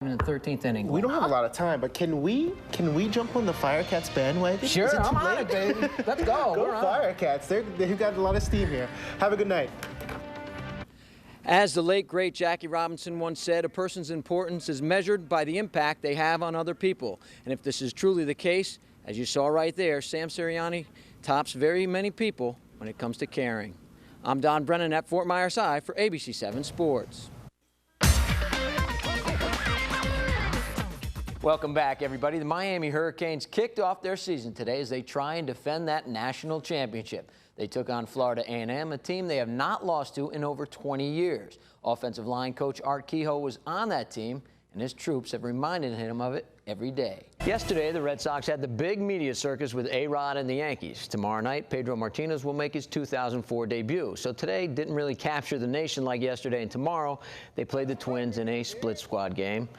In the 13th inning. We don't have a lot of time, but can we jump on the Firecats bandwagon? Sure, I'm on it, baby. Let's go. Go Firecats. They've got a lot of steam here. Have a good night. As the late, great Jackie Robinson once said, a person's importance is measured by the impact they have on other people. And if this is truly the case, as you saw right there, Sam Sirianni tops very many people when it comes to caring. I'm Don Brennan at Fort Myers High for ABC 7 Sports. Welcome back, everybody. The Miami Hurricanes kicked off their season today as they try and defend that national championship. They took on Florida A&M, a team they have not lost to in over 20 years. Offensive line coach Art Kehoe was on that team, and his troops have reminded him of it every day. Yesterday, the Red Sox had the big media circus with A-Rod and the Yankees. Tomorrow night, Pedro Martinez will make his 2004 debut. So today didn't really capture the nation like yesterday, and tomorrow they played the Twins in a split squad game.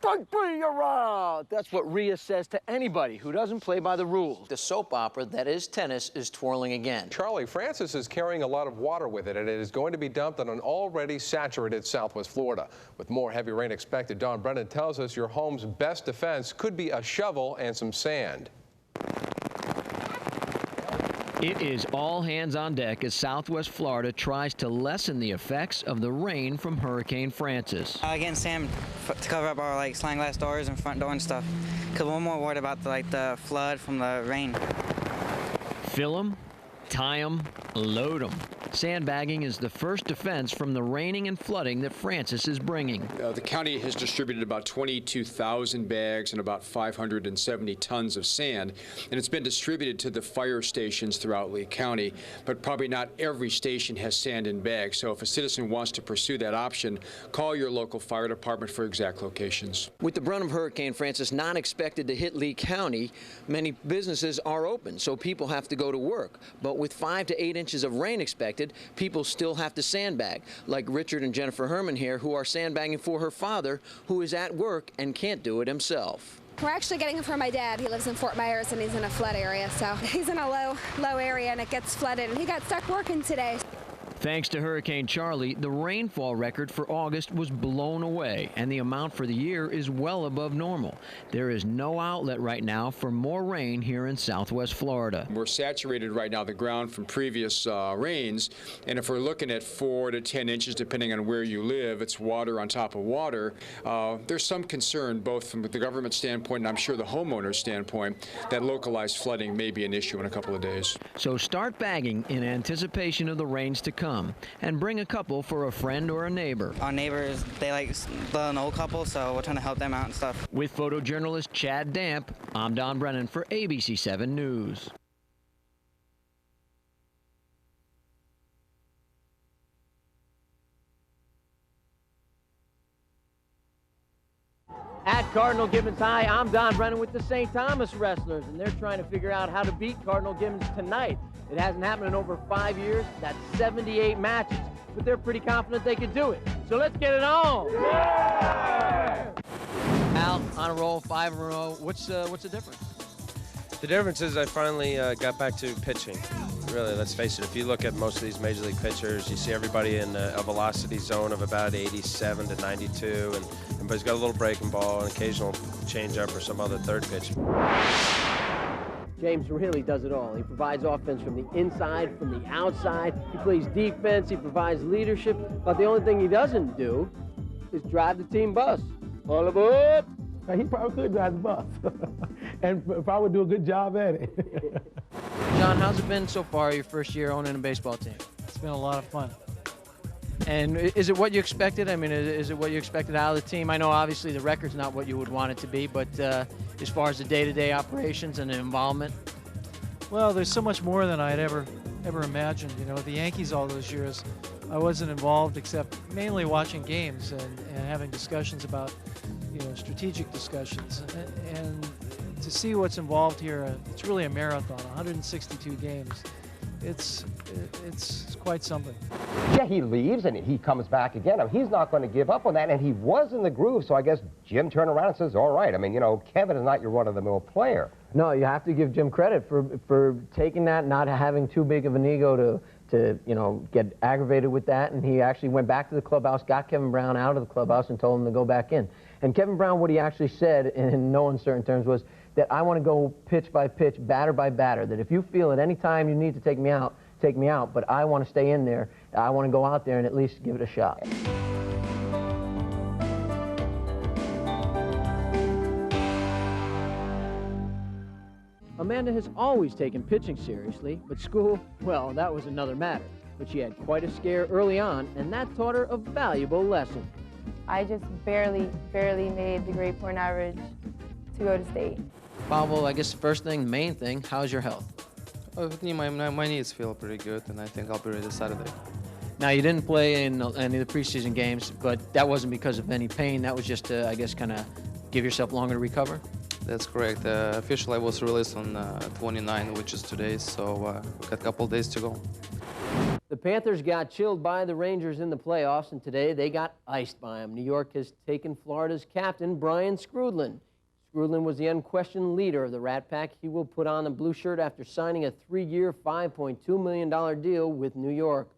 Strike three, you're out. That's what Rhea says to anybody who doesn't play by the rules. The soap opera that is tennis is twirling again. Charlie, Francis is carrying a lot of water with it, and it is going to be dumped on an already saturated Southwest Florida. With more heavy rain expected, Don Brennan tells us your home's best defense could be a shovel and some sand. It is all hands on deck as Southwest Florida tries to lessen the effects of the rain from Hurricane Francis. Getting sand to cover up our sliding glass doors and front door and stuff, because we're more worried about the flood from the rain. Fill them, tie them, load them. Sandbagging is the first defense from the raining and flooding that Francis is bringing. The county has distributed about 22,000 bags and about 570 tons of sand, and it's been distributed to the fire stations throughout Lee County, but probably not every station has sand in bags. So if a citizen wants to pursue that option, call your local fire department for exact locations. With the brunt of Hurricane Francis not expected to hit Lee County, many businesses are open, so people have to go to work. But with 5 to 8 inches of rain expected, people still have to sandbag, like Richard and Jennifer Herman here, who are sandbagging for her father, who is at work and can't do it himself. We're actually getting it for my dad. He lives in Fort Myers and he's in a flood area, so he's in a low area and it gets flooded, and he got stuck working today. Thanks to Hurricane Charlie, the rainfall record for August was blown away, and the amount for the year is well above normal. There is no outlet right now for more rain here in Southwest Florida. We're saturated right now, the ground from previous rains, and if we're looking at 4 to 10 inches, depending on where you live, it's water on top of water. There's some concern, both from the government standpoint and I'm sure the homeowner's standpoint, that localized flooding may be an issue in a couple of days. So start bagging in anticipation of the rains to come. And bring a couple for a friend or a neighbor. Our neighbors, they an old couple, so we're trying to help them out and stuff. With photojournalist Chad Damp, I'm Don Brennan for ABC 7 News. At Cardinal Gibbons High, I'm Don Brennan with the St. Thomas Wrestlers, and they're trying to figure out how to beat Cardinal Gibbons tonight. It hasn't happened in over 5 years. That's 78 matches, but they're pretty confident they could do it. So let's get it on. Yeah! Al, on a roll, 5 in a row. What's the difference? The difference is I finally got back to pitching. Really, let's face it, if you look at most of these major league pitchers, you see everybody in a velocity zone of about 87 to 92, and everybody's got a little breaking ball, an occasional changeup or some other third pitch. James really does it all. He provides offense from the inside, from the outside. He plays defense. He provides leadership. But the only thing he doesn't do is drive the team bus. All aboard! He probably could drive the bus and probably do a good job at it. John, how's it been so far your first year owning a baseball team? It's been a lot of fun. And is it what you expected? I mean, is it what you expected out of the team? I know obviously the record's not what you would want it to be, but as far as the day-to-day operations and the involvement? Well, there's so much more than I'd ever imagined. You know, the Yankees all those years, I wasn't involved except mainly watching games and having discussions about, strategic discussions. And to see what's involved here, it's really a marathon, 162 games. It's quite something. Yeah, he leaves and he comes back again. I mean, he's not going to give up on that, and he was in the groove, so I guess Jim turned around and says, all right. I mean, Kevin is not your run-of-the-mill player. No, you have to give Jim credit for taking that, not having too big of an ego to get aggravated with that, and he actually went back to the clubhouse, got Kevin Brown out of the clubhouse, and told him to go back in. And Kevin Brown, what he actually said in no uncertain terms was that I want to go pitch by pitch, batter by batter, that if you feel at any time you need to take me out, but I want to stay in there. I want to go out there and at least give it a shot. Amanda has always taken pitching seriously, but school, well, that was another matter. But she had quite a scare early on, and that taught her a valuable lesson. I just barely made the grade point average to go to state. Well, I guess the first thing, main thing, how's your health? My knees feel pretty good, and I think I'll be ready Saturday. Now, you didn't play in any of the preseason games, but that wasn't because of any pain. That was just to, I guess, kind of give yourself longer to recover? That's correct. Officially, I was released on 29, which is today, so we've got a couple of days to go. The Panthers got chilled by the Rangers in the playoffs, and today they got iced by them. New York has taken Florida's captain, Brian Skrudland. Skrudland was the unquestioned leader of the Rat Pack. He will put on the blue shirt after signing a 3-year, $5.2 million deal with New York.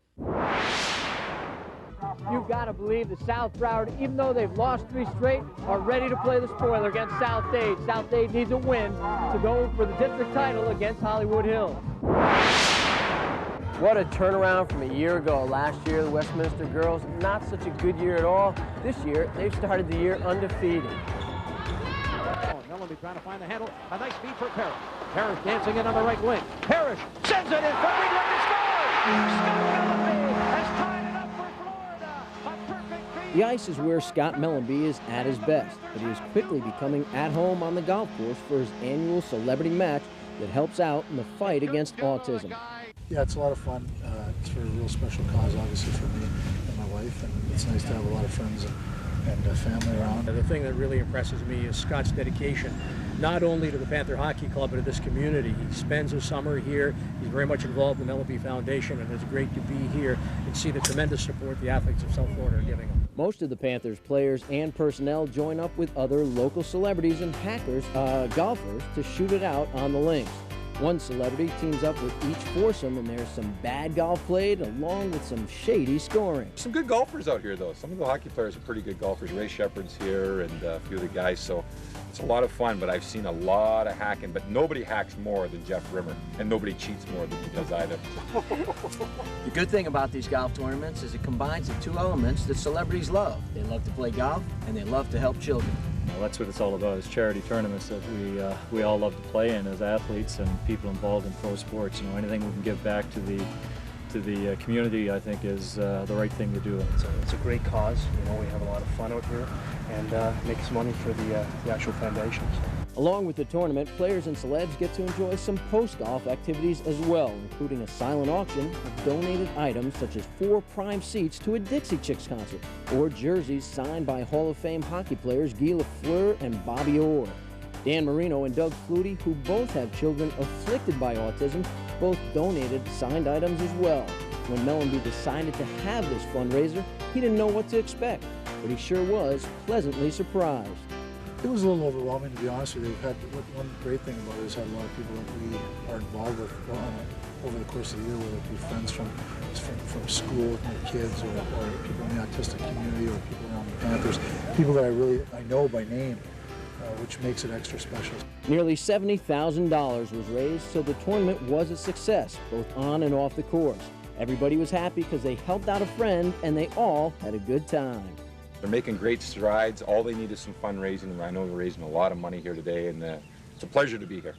You've got to believe the South Broward, even though they've lost 3 straight, are ready to play the spoiler against South Dade. South Dade needs a win to go for the district title against Hollywood Hills. What a turnaround from a year ago. Last year, the Westminster girls, not such a good year at all. This year, they've started the year undefeated. Melody trying to find the handle. A nice feed for Parrish. Parrish dancing in on the right wing. Parrish sends it in for Wheeler to score! Scott Melody has tied it up for Florida. A perfect feed. The ice is where Scott Mellenby is at his best, but he is quickly becoming at home on the golf course for his annual celebrity match that helps out in the fight against autism. Yeah, it's a lot of fun. It's for a real special cause, obviously, for me and my wife, and it's nice to have a lot of friends and family around. The thing that really impresses me is Scott's dedication, not only to the Panther Hockey Club, but to this community. He spends his summer here. He's very much involved in the Mellenby Foundation, and it's great to be here and see the tremendous support the athletes of South Florida are giving him. Most of the Panthers players and personnel join up with other local celebrities and golfers to shoot it out on the links. One celebrity teams up with each foursome, and there's some bad golf played along with some shady scoring. Some good golfers out here, though. Some of the hockey players are pretty good golfers. Ray Shepard's here and a few of the guys, so it's a lot of fun, but I've seen a lot of hacking, but nobody hacks more than Jeff Rimmer, and nobody cheats more than he does either. The good thing about these golf tournaments is it combines the 2 elements that celebrities love. They love to play golf, and they love to help children. Well, that's what it's all about, is charity tournaments that we all love to play in as athletes and people involved in pro sports. You know, anything we can give back to the community, I think, is the right thing to do. It's a great cause. You know, we have a lot of fun out here and make some money for the actual foundation. Along with the tournament, players and celebs get to enjoy some post-golf activities as well, including a silent auction of donated items such as 4 prime seats to a Dixie Chicks concert, or jerseys signed by Hall of Fame hockey players Guy Lafleur and Bobby Orr. Dan Marino and Doug Flutie, who both have children afflicted by autism, both donated signed items as well. When Mellenby decided to have this fundraiser, he didn't know what to expect, but he sure was pleasantly surprised. It was a little overwhelming, to be honest with you. We've had one great thing about it is had a lot of people that we are involved with over the course of the year, whether it be friends from school with my kids, or people in the autistic community, or people around the Panthers, people that I know by name, which makes it extra special. Nearly $70,000 was raised, so the tournament was a success, both on and off the course. Everybody was happy because they helped out a friend, and they all had a good time. They're making great strides. All they need is some fundraising. I know we're raising a lot of money here today, and it's a pleasure to be here.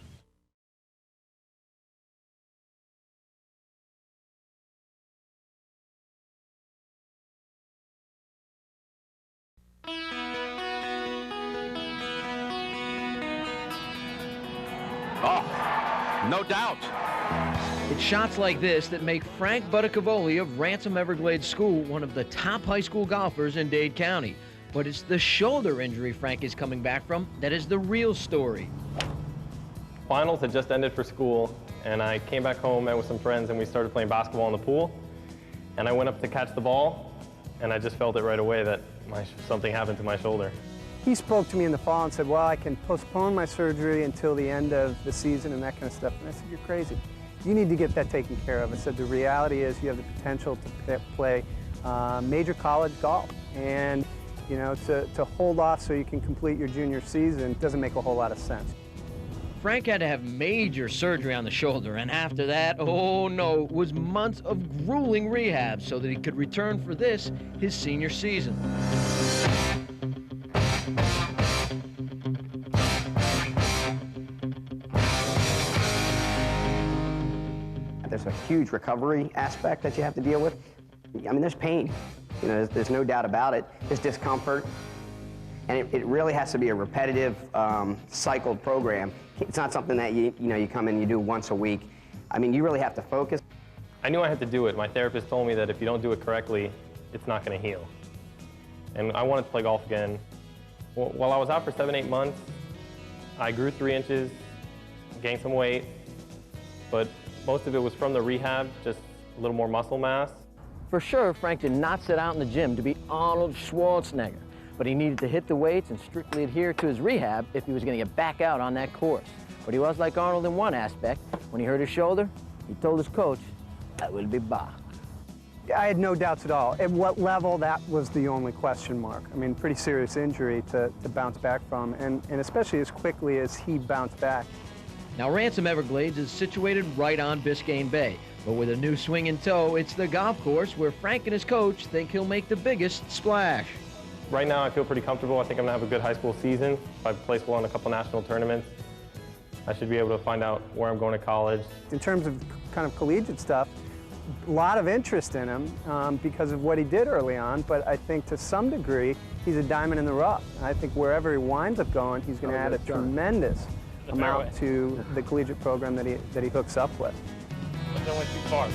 Oh, no doubt. It's shots like this that make Frank Buttacavoli of Ransom Everglades School one of the top high school golfers in Dade County. But it's the shoulder injury Frank is coming back from that is the real story. Finals had just ended for school, and I came back home, met with some friends, and we started playing basketball in the pool. And I went up to catch the ball, and I just felt it right away that something happened to my shoulder. He spoke to me in the fall and said, well, I can postpone my surgery until the end of the season and that kind of stuff. And I said, you're crazy. You need to get that taken care of. I said, the reality is you have the potential to play major college golf. And You know, to hold off so you can complete your junior season doesn't make a whole lot of sense. Frank had to have major surgery on the shoulder, and after that, oh no, it was months of grueling rehab so that he could return for this, his senior season. There's a huge recovery aspect that you have to deal with. I mean, there's pain. You know, there's no doubt about it. There's discomfort. And it really has to be a repetitive, cycled program. It's not something that you come in and you do once a week. I mean, you really have to focus. I knew I had to do it. My therapist told me that if you don't do it correctly, it's not going to heal. And I wanted to play golf again. While I was out for 7-8 months, I grew 3 inches, gained some weight, but most of it was from the rehab, just a little more muscle mass. For sure, Frank did not sit out in the gym to be Arnold Schwarzenegger, but he needed to hit the weights and strictly adhere to his rehab if he was going to get back out on that course. But he was like Arnold in one aspect. When he hurt his shoulder, he told his coach, "I will be back." I had no doubts at all. At what level, that was the only question mark. I mean, pretty serious injury to bounce back from, and especially as quickly as he bounced back. Now, Ransom Everglades is situated right on Biscayne Bay, but with a new swing in tow, it's the golf course where Frank and his coach think he'll make the biggest splash. Right now, I feel pretty comfortable. I think I'm going to have a good high school season. If I place well in a couple national tournaments, I should be able to find out where I'm going to college. In terms of kind of collegiate stuff, a lot of interest in him because of what he did early on, but I think to some degree, he's a diamond in the rough. And I think wherever he winds up going, he's going to add a tremendous amount to the collegiate program that he hooks up with. But don't went too far.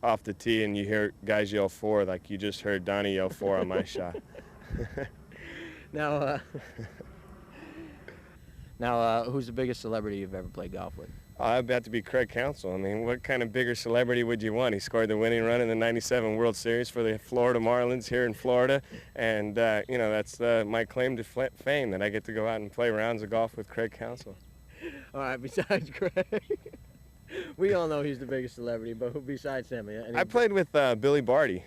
Off the tee and you hear guys yell 4 like you just heard Donny yell 4 on my shot. Now, who's the biggest celebrity you've ever played golf with? I'd have to be Craig Counsell. I mean, what kind of bigger celebrity would you want? He scored the winning run in the '97 World Series for the Florida Marlins here in Florida, and you know, that's my claim to fame, that I get to go out and play rounds of golf with Craig Counsell. All right, besides Craig, we all know he's the biggest celebrity, but who besides him? I played with Billy Barty.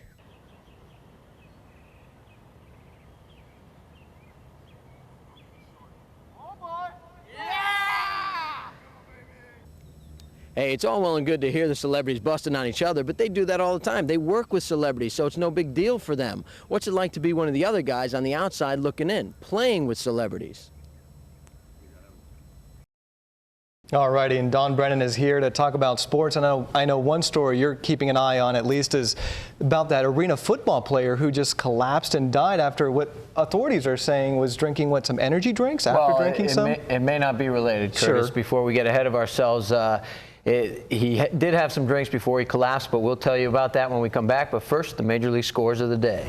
Hey, it's all well and good to hear the celebrities busting on each other, but they do that all the time. They work with celebrities, so it's no big deal for them. What's it like to be one of the other guys on the outside looking in, playing with celebrities? All righty, and Don Brennan is here to talk about sports. I know one story you're keeping an eye on, at least, is about that arena football player who just collapsed and died after what authorities are saying was drinking, what, some energy drinks after drinking some? It may not be related, Curtis. Sure. Before we get ahead of ourselves, he did have some drinks before he collapsed, but we'll tell you about that when we come back. But first, the Major League scores of the day.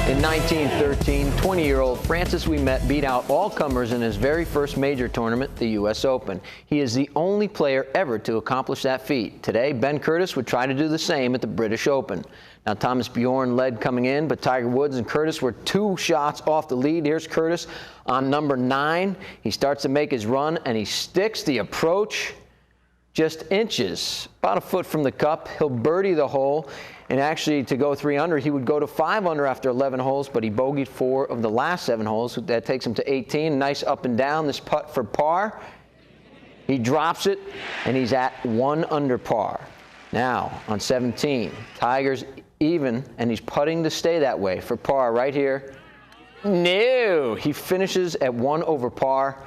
In 1913, 20-year-old Francis Ouimet beat out all comers in his very first major tournament, the U.S. Open. He is the only player ever to accomplish that feat. Today, Ben Curtis would try to do the same at the British Open. Now, Thomas Bjorn led coming in, but Tiger Woods and Curtis were 2 shots off the lead. Here's Curtis on number 9. He starts to make his run, and he sticks the approach just inches, about a foot from the cup. He'll birdie the hole. And actually, to go 3 under, he would go to 5 under after 11 holes, but he bogeyed 4 of the last 7 holes. That takes him to 18. Nice up and down. This putt for par. He drops it, and he's at 1 under par. Now, on 17, Tiger's even, and he's putting to stay that way for par right here. No! He finishes at 1 over par.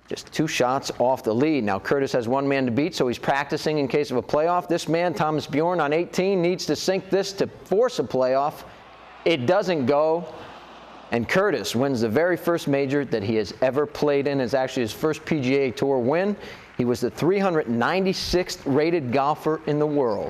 Just 2 shots off the lead. Now, Curtis has 1 man to beat, so he's practicing in case of a playoff. This man, Thomas Bjorn, on 18, needs to sink this to force a playoff. It doesn't go, and Curtis wins the very first major that he has ever played in. It's actually his first PGA Tour win. He was the 396th rated golfer in the world.